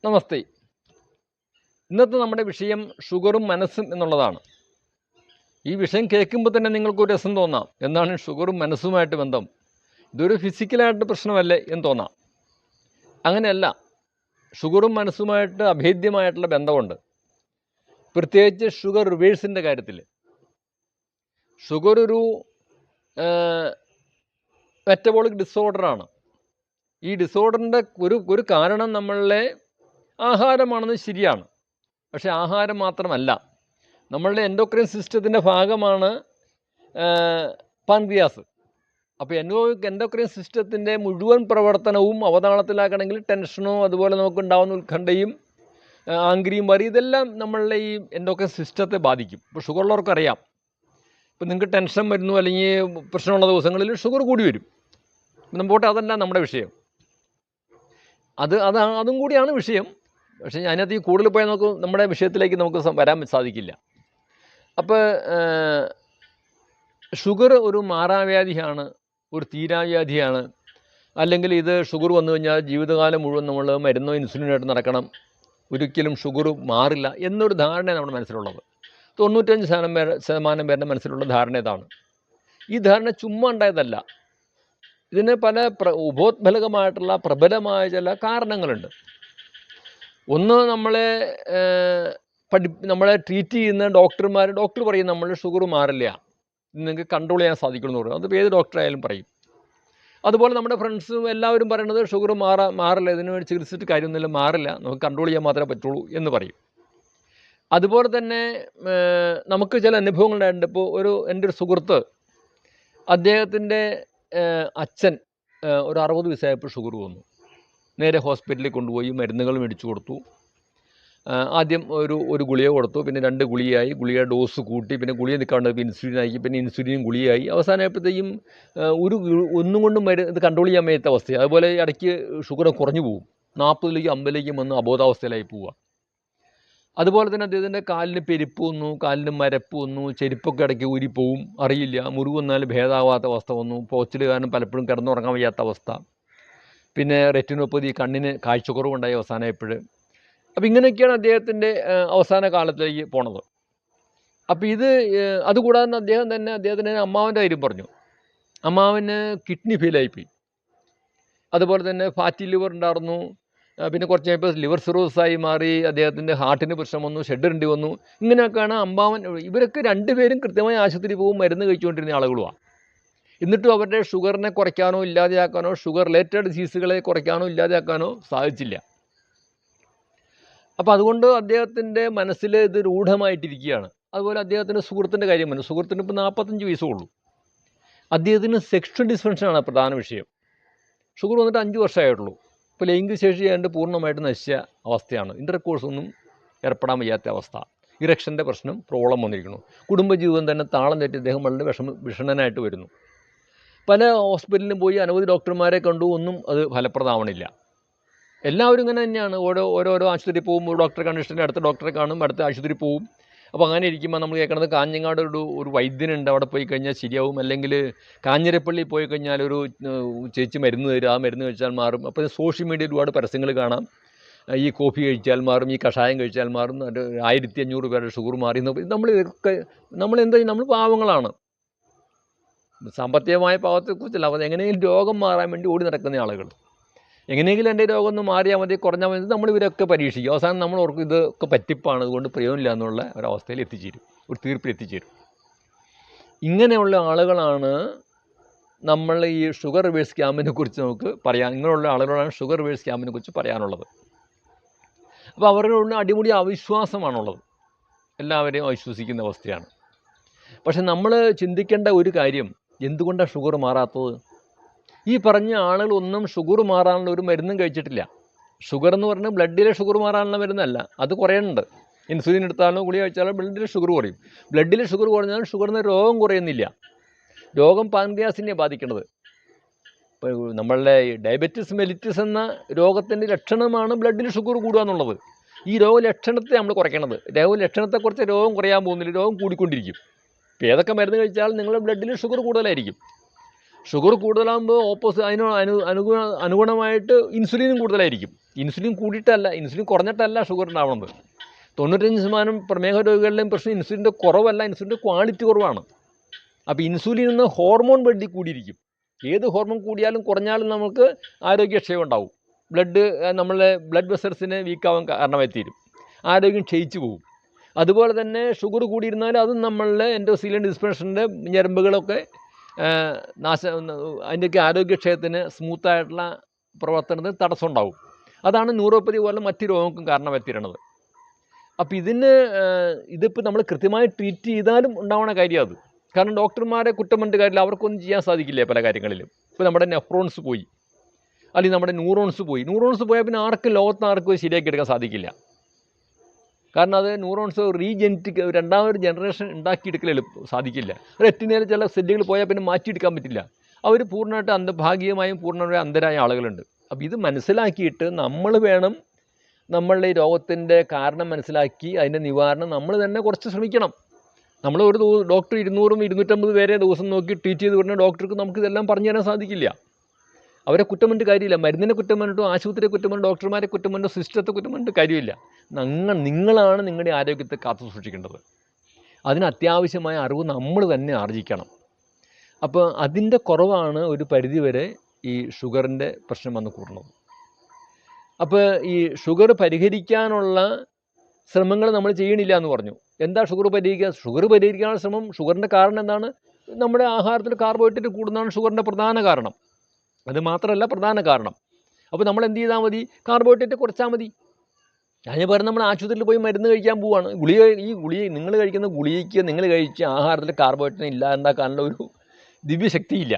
നമസ്തേ. ഇന്നത്തെ നമ്മുടെ വിഷയം ഷുഗറും മനസ്സും എന്നുള്ളതാണ്. ഈ വിഷയം കേൾക്കുമ്പോൾ തന്നെ നിങ്ങൾക്കൊരു രസം തോന്നാം. എന്താണ് ഷുഗറും മനസ്സുമായിട്ട് ബന്ധം? ഇതൊരു ഫിസിക്കലായിട്ട് പ്രശ്നമല്ലേ എന്ന് തോന്നാം. അങ്ങനെയല്ല. ഷുഗറും മനസ്സുമായിട്ട് അഭേദ്യമായിട്ടുള്ള ബന്ധമുണ്ട്. പ്രത്യേകിച്ച് ഷുഗർ റിവേഴ്സിൻ്റെ കാര്യത്തിൽ. ഷുഗർ ഒരു മെറ്റബോളിക് ഡിസോർഡറാണ്. ഈ ഡിസോർഡറിൻ്റെ ഒരു കാരണം നമ്മളുടെ ആഹാരമാണെന്ന് ശരിയാണ്. പക്ഷേ ആഹാരം മാത്രമല്ല, നമ്മളുടെ എൻഡോക്രൈൻ സിസ്റ്റത്തിൻ്റെ ഭാഗമാണ് പാൻക്രിയാസ്. അപ്പോൾ എൻഡോക്രൈൻ സിസ്റ്റത്തിൻ്റെ മുഴുവൻ പ്രവർത്തനവും അവതാളത്തിലാക്കണമെങ്കിൽ ടെൻഷനോ അതുപോലെ നമുക്കുണ്ടാകുന്ന ഉത്കണ്ഠയും ആംഗ്രിയും വരി ഇതെല്ലാം നമ്മളുടെ ഈ എൻഡോക്രൈൻ സിസ്റ്റത്തെ ബാധിക്കും. ഇപ്പോൾ ഷുഗറുള്ളവർക്കറിയാം. ഇപ്പോൾ നിങ്ങൾക്ക് ടെൻഷൻ വരുന്നു അല്ലെങ്കിൽ പ്രശ്നമുള്ള ദിവസങ്ങളിൽ ഷുഗർ കൂടി വരും. മുമ്പോട്ട് അതല്ല നമ്മുടെ വിഷയം. അതും കൂടിയാണ് വിഷയം. പക്ഷേ അതിനകത്ത് ഈ കൂടുതൽ പോയാൽ നമ്മുടെ വിഷയത്തിലേക്ക് നമുക്ക് വരാൻ സാധിക്കില്ല. അപ്പോൾ ഷുഗർ ഒരു മാറാവ്യാധിയാണ്, ഒരു തീരാവ്യാധിയാണ്. അല്ലെങ്കിൽ ഇത് ഷുഗർ വന്നു കഴിഞ്ഞാൽ ജീവിതകാലം മുഴുവൻ നമ്മൾ മരുന്നോ ഇൻസുലിനായിട്ട് നടക്കണം, ഒരിക്കലും ഷുഗർ മാറില്ല എന്നൊരു ധാരണ നമ്മുടെ മനസ്സിലുള്ളത്. 95% പേരുടെ മനസ്സിലുള്ള ധാരണ ഇതാണ്. ഈ ധാരണ ചുമ്മാ ഉണ്ടായതല്ല. ഇതിന് പല ഉപോത്ഫലകമായിട്ടുള്ള പ്രബലമായ ചില കാരണങ്ങളുണ്ട്. ഒന്ന്, നമ്മളെ ട്രീറ്റ് ചെയ്യുന്ന ഡോക്ടർ പറയും നമ്മളുടെ ഷുഗർ മാറില്ല, നിങ്ങൾക്ക് കൺട്രോൾ ചെയ്യാൻ സാധിക്കുമെന്ന് പറയും. അത് ഏത് ഡോക്ടറായാലും പറയും. അതുപോലെ നമ്മുടെ ഫ്രണ്ട്സും എല്ലാവരും പറയണത് ഷുഗർ മാറില്ല, ഇതിന് വേണ്ടി ചികിത്സിച്ചിട്ട് കാര്യമൊന്നുമില്ല, മാറില്ല, നമുക്ക് കൺട്രോൾ ചെയ്യാൻ മാത്രമേ പറ്റുള്ളൂ എന്ന് പറയും. അതുപോലെ തന്നെ നമുക്ക് ചില അനുഭവങ്ങളുണ്ടായിട്ടുണ്ട്. ഇപ്പോൾ എൻ്റെ ഒരു സുഹൃത്ത്, അദ്ദേഹത്തിൻ്റെ അച്ഛൻ ഒരു 60 വയസ്സായപ്പോൾ ഷുഗർ വന്നു. നേരെ ഹോസ്പിറ്റലിൽ കൊണ്ടുപോയി മരുന്നുകൾ മേടിച്ചു കൊടുത്തു. ആദ്യം ഒരു ഗുളിക കൊടുത്തു, പിന്നെ 2 ഗുളികയായി, ഗുളിക ഡോസ് കൂട്ടി, പിന്നെ ഗുളിക നിൽക്കാണ്ട് ഇൻസുലിനായി, പിന്നെ ഇൻസുലിനും ഗുളികയായി. അവസാനമായപ്പോഴത്തേക്കും ഒന്നും കൊണ്ടും ഇത് കൺട്രോൾ ചെയ്യാൻ വയ്യാത്ത അവസ്ഥയാണ്. അതുപോലെ ഇടയ്ക്ക് ഷുഗർ കുറഞ്ഞു പോകും, 40ലേക്കും 50ലേക്കും വന്ന് അബോധാവസ്ഥയിലായി പോവുക. അതുപോലെ തന്നെ അദ്ദേഹത്തിൻ്റെ കാലിന് പെരുപ്പ് വന്നു, കാലിന് മരപ്പ് വന്നു, ചെരുപ്പൊക്കെ ഇടയ്ക്ക് ഊരിപ്പോവും, അറിയില്ല, മുറിവ് വന്നാൽ ഭേദമാവാത്ത അവസ്ഥ വന്നു, പോച്ചിൽ കാരണം പലപ്പോഴും കിടന്നുറങ്ങാൻ വയ്യാത്ത അവസ്ഥ, പിന്നെ റെറ്റിനോപ്പതി, കണ്ണിന് കാഴ്ചക്കുറവുണ്ടായി അവസാനമായപ്പോൾ. അപ്പോൾ ഇങ്ങനെയൊക്കെയാണ് അദ്ദേഹത്തിൻ്റെ അവസാന കാലത്തേക്ക് പോണത്. അപ്പോൾ അതുകൂടാതെ അദ്ദേഹത്തിൻ്റെ അമ്മാവൻ്റെ കാര്യം പറഞ്ഞു. അമ്മാവന് കിഡ്നി ഫെയിലായിപ്പോയി. അതുപോലെ തന്നെ ഫാറ്റി ലിവർ ഉണ്ടായിരുന്നു. പിന്നെ കുറച്ച് കഴിയുമ്പോൾ ലിവർ സിറോസായി മാറി, അദ്ദേഹത്തിൻ്റെ ഹാർട്ടിന് പ്രശ്നം വന്നു, ഷെഡ് ഇടേണ്ടി വന്നു. ഇങ്ങനെയൊക്കെയാണ് അമ്മാവൻ. ഇവരൊക്കെ രണ്ടുപേരും കൃത്യമായി ആശുപത്രി പോകും, മരുന്ന് കഴിച്ചുകൊണ്ടിരുന്ന ആളുകളുമാണ്. എന്നിട്ടും അവരുടെ ഷുഗറിനെ കുറയ്ക്കാനോ ഇല്ലാതെയാക്കാനോ, ഷുഗർ റിലേറ്റഡ് ഡിസീസുകളെ കുറയ്ക്കാനോ ഇല്ലാതെയാക്കാനോ സാധിച്ചില്ല. അപ്പോൾ അതുകൊണ്ട് അദ്ദേഹത്തിൻ്റെ മനസ്സിൽ ഇത് രൂഢമായിട്ടിരിക്കുകയാണ്. അതുപോലെ അദ്ദേഹത്തിൻ്റെ സുഹൃത്തിൻ്റെ കാര്യം പറഞ്ഞു. സുഹൃത്തിന് ഇപ്പോൾ 45 വയസ്സേ ഉള്ളൂ. അദ്ദേഹത്തിന് സെക്ഷൽ ഡിസ്ഫങ്ഷനാണ് പ്രധാന വിഷയം. ഷുഗർ വന്നിട്ട് 5 വർഷമായിട്ടുള്ളൂ. ഇപ്പോൾ ലൈംഗിക ശേഷി ചെയ്യാണ്ട് പൂർണ്ണമായിട്ട് നശിച്ച അവസ്ഥയാണ്. ഇൻ്റർകോഴ്സൊന്നും ഏർപ്പെടാൻ വയ്യാത്ത അവസ്ഥ. ഇറക്ഷൻ്റെ പ്രോബ്ലം വന്നിരിക്കുന്നു. കുടുംബജീവിതം തന്നെ താളം തെറ്റി അദ്ദേഹം വളരെ വിഷണ്ണനായിട്ട് വരുന്നു. പല ഹോസ്പിറ്റലിലും പോയി അനവധി ഡോക്ടർമാരെ കണ്ടു, ഒന്നും അത് ഫലപ്രദമാവണില്ല. എല്ലാവരും ഇങ്ങനെ തന്നെയാണ്. ഓരോരോ ആശുപത്രി പോകും, ഒരു ഡോക്ടറെ കണ്ടിട്ട് അടുത്ത ഡോക്ടറെ കാണും, അടുത്ത ആശുപത്രി പോവും. അപ്പോൾ അങ്ങനെ ഇരിക്കുമ്പോൾ നമ്മൾ കേൾക്കുന്നത് കാഞ്ഞങ്ങാട് ഒരു വൈദ്യനുണ്ട്, അവിടെ പോയി കഴിഞ്ഞാൽ ശരിയാവും. അല്ലെങ്കിൽ കാഞ്ഞിരപ്പള്ളി പോയി കഴിഞ്ഞാൽ ഒരു ചേച്ചി മരുന്ന് തരും, ആ മരുന്ന് കഴിച്ചാൽ മാറും. അപ്പോൾ സോഷ്യൽ മീഡിയയിൽ ഒരുപാട് പരസ്യങ്ങൾ കാണാം. ഈ കോഫി കഴിച്ചാൽ മാറും, ഈ കഷായം കഴിച്ചാൽ മാറും, 1500 പേരുടെ ഷുഗർ മാറി. നമ്മൾ പാവങ്ങളാണ്. സാമ്പത്തികമായ പാവത്തെക്കുറിച്ചല്ല, അപ്പോൾ എങ്ങനെയെങ്കിലും രോഗം മാറാൻ വേണ്ടി ഓടി നടക്കുന്ന ആളുകൾ. എങ്ങനെയെങ്കിലും എൻ്റെ രോഗം ഒന്ന് മാറിയാൽ മതി, കുറഞ്ഞാൽ മതി, നമ്മൾ ഇവരൊക്കെ പരീക്ഷിക്കും. അവസാനം നമ്മൾ ഓർക്കും ഇതൊക്കെ പറ്റിപ്പാണ്, അതുകൊണ്ട് പ്രയോജനമില്ല എന്നുള്ള ഒരവസ്ഥയിൽ എത്തിച്ചേരും, ഒരു തീർപ്പിൽ എത്തിച്ചേരും. ഇങ്ങനെയുള്ള ആളുകളാണ് നമ്മൾ ഈ ഷുഗർ റിവേഴ്സ് ക്യാമ്പിനെ കുറിച്ച് നമുക്ക് പറയാൻ. ഇങ്ങനെയുള്ള ആളുകളാണ് ഷുഗർ റിവേഴ്സ് ക്യാമ്പിനെ കുറിച്ച് പറയാനുള്ളത്. അപ്പോൾ അവരുടെ അടിമുടി അവിശ്വാസമാണുള്ളത്. എല്ലാവരെയും അവിശ്വസിക്കുന്ന അവസ്ഥയാണ്. പക്ഷെ നമ്മൾ ചിന്തിക്കേണ്ട ഒരു കാര്യം, എന്തുകൊണ്ടാണ് ഷുഗർ മാറാത്തത്? ഈ പറഞ്ഞ ആളുകളൊന്നും ഷുഗർ മാറാനുള്ള ഒരു മരുന്നും കഴിച്ചിട്ടില്ല. ഷുഗർ എന്ന് പറഞ്ഞാൽ ബ്ലഡിലെ ഷുഗർ മാറാനുള്ള മരുന്നല്ല, അത് കുറയുന്നുണ്ട്. ഇൻസുലിൻ എടുത്താലോ ഗുളിക കഴിച്ചാലോ ബ്ലഡിലെ ഷുഗർ കുറയും. ബ്ലഡിലെ ഷുഗർ കുറഞ്ഞാൽ ഷുഗറിന് രോഗം കുറയുന്നില്ല. രോഗം പാൻക്രിയാസിനെ ബാധിക്കുന്നത്. ഇപ്പോൾ നമ്മളുടെ ഡയബറ്റിസ് മെലിറ്റസ് എന്ന രോഗത്തിൻ്റെ ലക്ഷണമാണ് ബ്ലഡിൽ ഷുഗർ കൂടുക എന്നുള്ളത്. ഈ രോഗലക്ഷണത്തെ നമ്മൾ കുറയ്ക്കണത്. രോഗലക്ഷണത്തെക്കുറിച്ച് രോഗം കുറയാൻ പോകുന്നില്ല, രോഗം കൂടിക്കൊണ്ടിരിക്കും. ഇപ്പോൾ ഏതൊക്കെ മരുന്ന് കഴിച്ചാൽ നിങ്ങളുടെ ബ്ലഡിൽ ഷുഗർ കൂടുതലായിരിക്കും. ഷുഗർ കൂടുതലാകുമ്പോൾ അനുഗുണമായിട്ട് ഇൻസുലിനും കൂടുതലായിരിക്കും. ഇൻസുലിൻ കൂടിയിട്ടല്ല, ഇൻസുലിൻ കുറഞ്ഞിട്ടല്ല ഷുഗർ ഉണ്ടാവുന്നത്. 95% പ്രമേഹ രോഗികളുടെയും പ്രശ്നം ഇൻസുലിൻ്റെ കുറവല്ല, ഇൻസുലിൻ്റെ ക്വാളിറ്റി കുറവാണ്. അപ്പോൾ ഇൻസുലിൻ എന്ന ഹോർമോൺ വെട്ടി കൂടിയിരിക്കും. ഏത് ഹോർമോൺ കൂടിയാലും കുറഞ്ഞാലും നമുക്ക് ആരോഗ്യക്ഷയം ഉണ്ടാവും. നമ്മളെ ബ്ലഡ് വെസൽസിനെ വീക്കാവാൻ കാരണമായി തീരും, ആരോഗ്യം ക്ഷയിച്ചു പോകും. അതുപോലെ തന്നെ ഷുഗർ കൂടിയിരുന്നാൽ അതും നമ്മളുടെ എൻഡോത്തീലിയൻ ഡിസ്പെൻഷൻ്റെ ഞരമ്പുകളൊക്കെ അതിൻ്റെയൊക്കെ ആരോഗ്യക്ഷയത്തിന് സ്മൂത്തായിട്ടുള്ള പ്രവർത്തനത്തിന് തടസ്സം ഉണ്ടാവും. അതാണ് ന്യൂറോപ്പതി പോലെ മറ്റു രോഗങ്ങൾക്കും കാരണമായി തീരണത്. അപ്പോൾ ഇതിപ്പോൾ നമ്മൾ കൃത്യമായി ട്രീറ്റ് ചെയ്താലും ഉണ്ടാവുന്ന കാര്യം അത്. കാരണം ഡോക്ടർമാരെ കുറ്റം പറഞ്ഞിട്ട് കാര്യമില്ല, അവർക്കൊന്നും ചെയ്യാൻ സാധിക്കില്ല പല കാര്യങ്ങളിലും. ഇപ്പോൾ നമ്മുടെ നെഫ്രോൺസ് പോയി, അല്ലെങ്കിൽ നമ്മുടെ ന്യൂറോൺസ് പോയാൽ പിന്നെ ലോകത്ത് ആർക്കും ശരിയാക്കി എടുക്കാൻ സാധിക്കില്ല. കാരണം അത് ന്യൂറോൺസ് രണ്ടാമതൊരു ജനറേഷൻ ഉണ്ടാക്കിയെടുക്കൽ സാധിക്കില്ല. റെറ്റിനയിൽ ചില സെല്ലുകൾ പോയാൽ പിന്നെ മാറ്റിയെടുക്കാൻ പറ്റില്ല. അവർ പൂർണ്ണമായിട്ട് ഭാഗികമായും പൂർണ്ണമായും അന്ധരായ ആളുകളുണ്ട്. അപ്പോൾ ഇത് മനസ്സിലാക്കിയിട്ട് നമ്മൾ വേണം നമ്മളുടെ ഈ രോഗത്തിൻ്റെ കാരണം മനസ്സിലാക്കി അതിൻ്റെ നിവാരണം നമ്മൾ തന്നെ കുറച്ച് ശ്രമിക്കണം. നമ്മൾ ഒരു ഡോക്ടർ 200-250 പേരെ ദിവസം നോക്കി ട്രീറ്റ് ചെയ്ത് വരുന്ന ഡോക്ടർക്ക് നമുക്കിതെല്ലാം പറഞ്ഞു തരാൻ സാധിക്കില്ല. അവരെ കുറ്റം പറഞ്ഞിട്ട് കാര്യമില്ല, മരുന്നിനെ കുറ്റം പറഞ്ഞിട്ടോ ആശുപത്രിയെ കുറ്റം പറഞ്ഞിട്ടോ ഡോക്ടർമാരെ കുറ്റം പറഞ്ഞിട്ടോ സിസ്റ്റത്തെ കുറ്റം പറഞ്ഞിട്ട് കാര്യമില്ല. നിങ്ങളാണ് നിങ്ങളുടെ ആരോഗ്യത്തെ കാത്തു സൂക്ഷിക്കേണ്ടത്. അതിന് അത്യാവശ്യമായ അറിവ് നമ്മൾ തന്നെ ആർജിക്കണം. അപ്പോൾ അതിൻ്റെ കുറവാണ് ഒരു പരിധിവരെ ഈ ഷുഗറിൻ്റെ പ്രശ്നം വന്ന് കൂടുന്നത്. അപ്പോൾ ഈ ഷുഗർ പരിഹരിക്കാനുള്ള ശ്രമങ്ങൾ നമ്മൾ ചെയ്യണില്ല എന്ന് പറഞ്ഞു. എന്താ ഷുഗർ പരിഹരിക്കാനുള്ള ശ്രമം? ഷുഗറിൻ്റെ കാരണം എന്താണ്? നമ്മുടെ ആഹാരത്തിൽ കാർബോഹൈഡ്രേറ്റ് കൂടുന്നതാണ് ഷുഗറിൻ്റെ പ്രധാന കാരണം. അത് മാത്രമല്ല പ്രധാന കാരണം. അപ്പോൾ നമ്മൾ എന്ത് ചെയ്താൽ മതി? കാർബോഹൈഡ്രേറ്റ് കുറച്ചാൽ മതി. അതിന് പകരം നമ്മൾ ആശുപത്രിയിൽ പോയി മരുന്ന് കഴിക്കാൻ പോവുകയാണ്. നിങ്ങൾ കഴിക്കുന്ന ഗുളികയ്ക്ക് നിങ്ങൾ കഴിച്ച ആഹാരത്തിൽ കാർബോഹൈഡ്രേറ്റ് ഇല്ലാണ്ടാക്കാനുള്ള ഒരു ദിവ്യശക്തിയില്ല.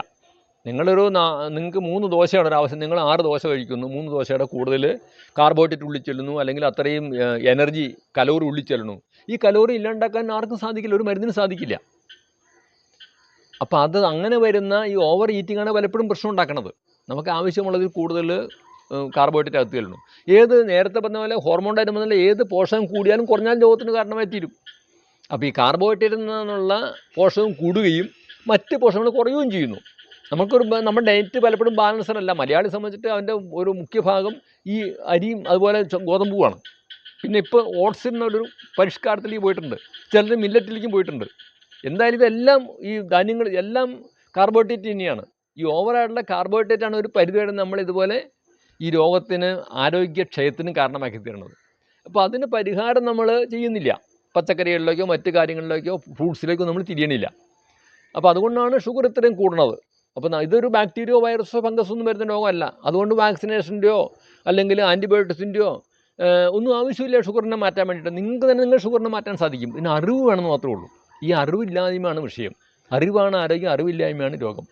നിങ്ങൾക്ക് 3 ദോശയാണ് ഒരാവശ്യം, നിങ്ങൾ 6 ദോശ കഴിക്കുന്നു, 3 ദോശയുടെ കൂടുതൽ കാർബോഹൈഡ്രേറ്റ് ഉള്ളിൽ ചെല്ലുന്നു, അല്ലെങ്കിൽ അത്രയും കലോറി ഉള്ളിൽ ചെല്ലുന്നു. ഈ കലോറി ഇല്ലാണ്ടാക്കാൻ ആർക്കും സാധിക്കില്ല, ഒരു മരുന്നിന് സാധിക്കില്ല. അപ്പോൾ അങ്ങനെ വരുന്ന ഈ ഓവർ ഈറ്റിംഗാണ് പലപ്പോഴും പ്രശ്നം ഉണ്ടാക്കുന്നത്. നമുക്ക് ആവശ്യമുള്ളതിൽ കൂടുതൽ കാർബോഹൈഡ്രേറ്റ് അകത്ത് ചെല്ലുന്നു. നേരത്തെ പറഞ്ഞ പോലെ ഹോർമോൺ ആയിട്ട് ഏത് പോഷകം കൂടിയാലും കുറഞ്ഞാലും രോഗത്തിന് കാരണമായി തീരും. അപ്പോൾ ഈ കാർബോഹൈഡ്രേറ്റിൽ നിന്നുള്ള പോഷകം കൂടുകയും മറ്റ് പോഷകങ്ങൾ കുറയുകയും ചെയ്യുന്നു. നമ്മുടെ ഡയറ്റ് പലപ്പോഴും ബാലൻസ്ഡ് അല്ല. മലയാളി സംബന്ധിച്ചിട്ട് അതിൻ്റെ ഒരു മുഖ്യ ഭാഗം ഈ അരിയും അതുപോലെ ഗോതമ്പുമാണ്. പിന്നെ ഇപ്പോൾ ഓട്സിൽ നിന്നൊരു പരിഷ്കാരത്തിലേക്ക് പോയിട്ടുണ്ട്, ചിലർ മില്ലറ്റിലേക്കും പോയിട്ടുണ്ട്. എന്തായാലും ഇതെല്ലാം ഈ ധാന്യങ്ങൾ എല്ലാം കാർബോഹൈഡ്രേറ്റ് തന്നെയാണ്. ഈ ഓവറായിട്ടുള്ള കാർബോഹൈഡ്രേറ്റാണ് ഒരു പരിധിവരെ നമ്മൾ ഇതുപോലെ ഈ രോഗത്തിന് ആരോഗ്യക്ഷയത്തിനും കാരണമാക്കി തീരുന്നത്. അപ്പോൾ അതിന് പരിഹാരം നമ്മൾ ചെയ്യുന്നില്ല. പച്ചക്കറികളിലേക്കോ മറ്റു കാര്യങ്ങളിലേക്കോ ഫ്രൂട്ട്സിലേക്കോ നമ്മൾ തിരിയണില്ല. അപ്പോൾ അതുകൊണ്ടാണ് ഷുഗർ ഇത്രയും കൂടുന്നത്. അപ്പോൾ ഇതൊരു ബാക്ടീരിയോ വൈറസോ ഫംഗസോ ഒന്നും വരുന്ന രോഗമല്ല. അതുകൊണ്ട് വാക്സിനേഷൻ്റെയോ അല്ലെങ്കിൽ ആൻറ്റിബയോട്ടിക്സിൻ്റെയോ ഒന്നും ആവശ്യമില്ല ഷുഗറിനെ മാറ്റാൻ വേണ്ടിയിട്ട്. നിങ്ങൾ ഷുഗറിനെ മാറ്റാൻ സാധിക്കും. പിന്നെ അറിവ് വേണമെന്ന് മാത്രമേ ഉള്ളൂ. ഈ അറിവില്ലായ്മയാണ് വിഷയം. അറിവാണ് ആരോഗ്യം, അറിവില്ലായ്മയാണ് രോഗം.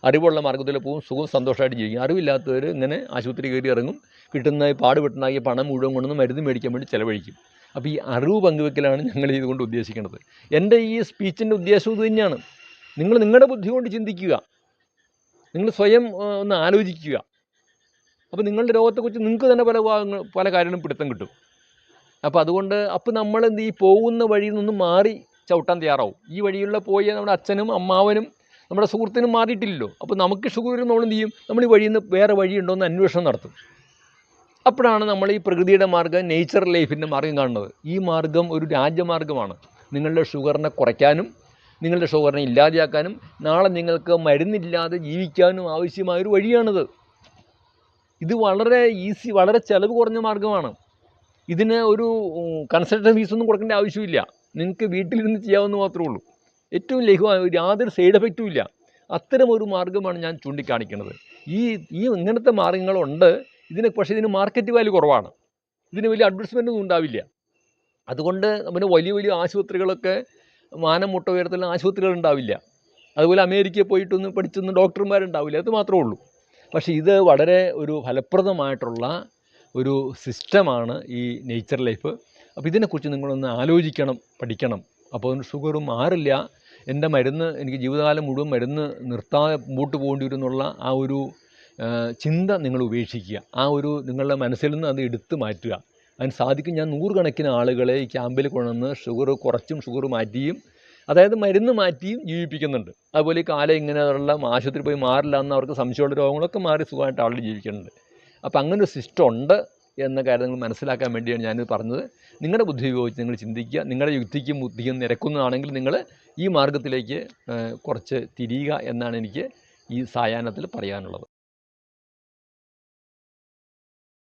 അറിവുള്ള മാർഗ്ഗത്തിൽ പോകും, സുഖം സന്തോഷമായിട്ട് ജീവിക്കും. അറിവില്ലാത്തവർ ഇങ്ങനെ ആശുപത്രി കയറി ഇറങ്ങും, കിട്ടുന്ന പാടുപെട്ടുണ്ടാക്കിയ പണം മുഴുവൻ കൊണ്ടൊന്ന് മരുന്ന് മേടിക്കാൻ വേണ്ടി ചിലവഴിക്കും. അപ്പോൾ ഈ അറിവ് പങ്കുവെക്കലാണ് ഞങ്ങൾ ഇതുകൊണ്ട് ഉദ്ദേശിക്കുന്നത്. എൻ്റെ ഈ സ്പീച്ചിൻ്റെ ഉദ്ദേശം ഇത് തന്നെയാണ്. നിങ്ങൾ നിങ്ങളുടെ ബുദ്ധി കൊണ്ട് ചിന്തിക്കുക, നിങ്ങൾ സ്വയം ഒന്ന് ആലോചിക്കുക. അപ്പോൾ നിങ്ങളുടെ രോഗത്തെക്കുറിച്ച് നിങ്ങൾക്ക് തന്നെ പല കാര്യങ്ങളും പിടുത്തം കിട്ടും. അപ്പോൾ അതുകൊണ്ട് നമ്മൾ ഈ പോകുന്ന വഴിയിൽ നിന്നും മാറി ചവിട്ടാൻ തയ്യാറാവും. ഈ വഴിയുള്ള പോയ നമ്മുടെ അച്ഛനും അമ്മാവനും നമ്മുടെ സുഹൃത്തിനും മാറിയിട്ടില്ലല്ലോ. അപ്പോൾ നമുക്ക് ഷുഗർ വരും, നമ്മൾ എന്ത് ചെയ്യും? നമ്മൾ ഈ വഴിയിൽ നിന്ന് വേറെ വഴിയുണ്ടോ എന്ന് അന്വേഷണം നടത്തും. അപ്പോഴാണ് നമ്മൾ ഈ പ്രകൃതിയുടെ മാർഗ്ഗം, നേച്ചർ ലൈഫിൻ്റെ മാർഗ്ഗം കാണുന്നത്. ഈ മാർഗ്ഗം ഒരു രാജ്യമാർഗ്ഗമാണ്. നിങ്ങളുടെ ഷുഗറിനെ കുറയ്ക്കാനും നിങ്ങളുടെ ഷുഗറിനെ ഇല്ലാതെയാക്കാനും നാളെ നിങ്ങൾക്ക് മരുന്നില്ലാതെ ജീവിക്കാനും ആവശ്യമായൊരു വഴിയാണിത്. ഇത് വളരെ ഈസി, വളരെ ചിലവ് കുറഞ്ഞ മാർഗ്ഗമാണ്. ഇതിന് ഒരു കൺസൾട്ടേഷൻ ഫീസൊന്നും കൊടുക്കേണ്ട ആവശ്യമില്ല. നിങ്ങൾക്ക് വീട്ടിലിരുന്ന് ചെയ്യാവുന്ന മാത്രമേ ഉള്ളൂ. ഏറ്റവും ലഘുവായ, യാതൊരു സൈഡ് എഫക്റ്റും ഇല്ല. അത്തരമൊരു മാർഗ്ഗമാണ് ഞാൻ ചൂണ്ടിക്കാണിക്കുന്നത്. ഇങ്ങനത്തെ മാർഗ്ഗങ്ങളുണ്ട്. പക്ഷേ ഇതിന് മാർക്കറ്റ് വാല്യൂ കുറവാണ്. ഇതിന് വലിയ അഡ്വർടൈസ്മെൻ്റ് ഒന്നും ഉണ്ടാവില്ല. അതുകൊണ്ട് നമ്മുടെ വലിയ വലിയ ആശുപത്രികളൊക്കെ മാനം മുട്ട ഉയരത്തുള്ള ആശുപത്രികളുണ്ടാവില്ല. അതുപോലെ അമേരിക്കയിൽ പോയിട്ടൊന്നും പഠിച്ചൊന്നും ഡോക്ടർമാരുണ്ടാവില്ല. അത് മാത്രമേ ഉള്ളൂ. പക്ഷേ ഇത് വളരെ ഒരു ഫലപ്രദമായിട്ടുള്ള ഒരു സിസ്റ്റമാണ് ഈ നേച്ചർ ലൈഫ്. അപ്പോൾ ഇതിനെക്കുറിച്ച് നിങ്ങളൊന്ന് ആലോചിക്കണം, പഠിക്കണം. അപ്പോൾ ഷുഗർ മാറില്ല, എൻ്റെ മരുന്ന് എനിക്ക് ജീവിതകാലം മുഴുവൻ മരുന്ന് നിർത്താതെ മുമ്പോട്ട് പോകേണ്ടി വരും എന്നുള്ള ആ ഒരു ചിന്ത നിങ്ങൾ ഉപേക്ഷിക്കുക. നിങ്ങളുടെ മനസ്സിൽ നിന്ന് അത് എടുത്തു മാറ്റുക. അതിന് സാധിക്കും. ഞാൻ 100 കണക്കിന് ആളുകളെ ഈ ക്യാമ്പിൽ കൊണ്ടുവന്ന് ഷുഗർ കുറച്ചും ഷുഗർ മാറ്റിയും അതായത് മരുന്ന് മാറ്റിയും ജീവിപ്പിക്കുന്നുണ്ട്. അതുപോലെ ഈ കാലം ഇങ്ങനെയുള്ള ആശുപത്രി പോയി മാറില്ല എന്ന് അവർക്ക് സംശയമുള്ള രോഗങ്ങളൊക്കെ മാറി സുഖമായിട്ട് ആളുകൾ ജീവിക്കുന്നുണ്ട്. അപ്പോൾ അങ്ങനെ ഒരു സിസ്റ്റം ഉണ്ട് എന്ന കാര്യം നിങ്ങൾ മനസ്സിലാക്കാൻ വേണ്ടിയാണ് ഞാനിത് പറഞ്ഞത്. നിങ്ങളുടെ ബുദ്ധി ഉപയോഗിച്ച് നിങ്ങൾ ചിന്തിക്കുക. നിങ്ങളുടെ യുക്തിക്കും ബുദ്ധിക്കും നിരക്കുന്നതാണെങ്കിൽ നിങ്ങൾ ഈ മാർഗ്ഗത്തിലേക്ക് കുറച്ച് തിരിയുക എന്നാണ് എനിക്ക് ഈ സായാഹ്നത്തിൽ പറയാനുള്ളത്.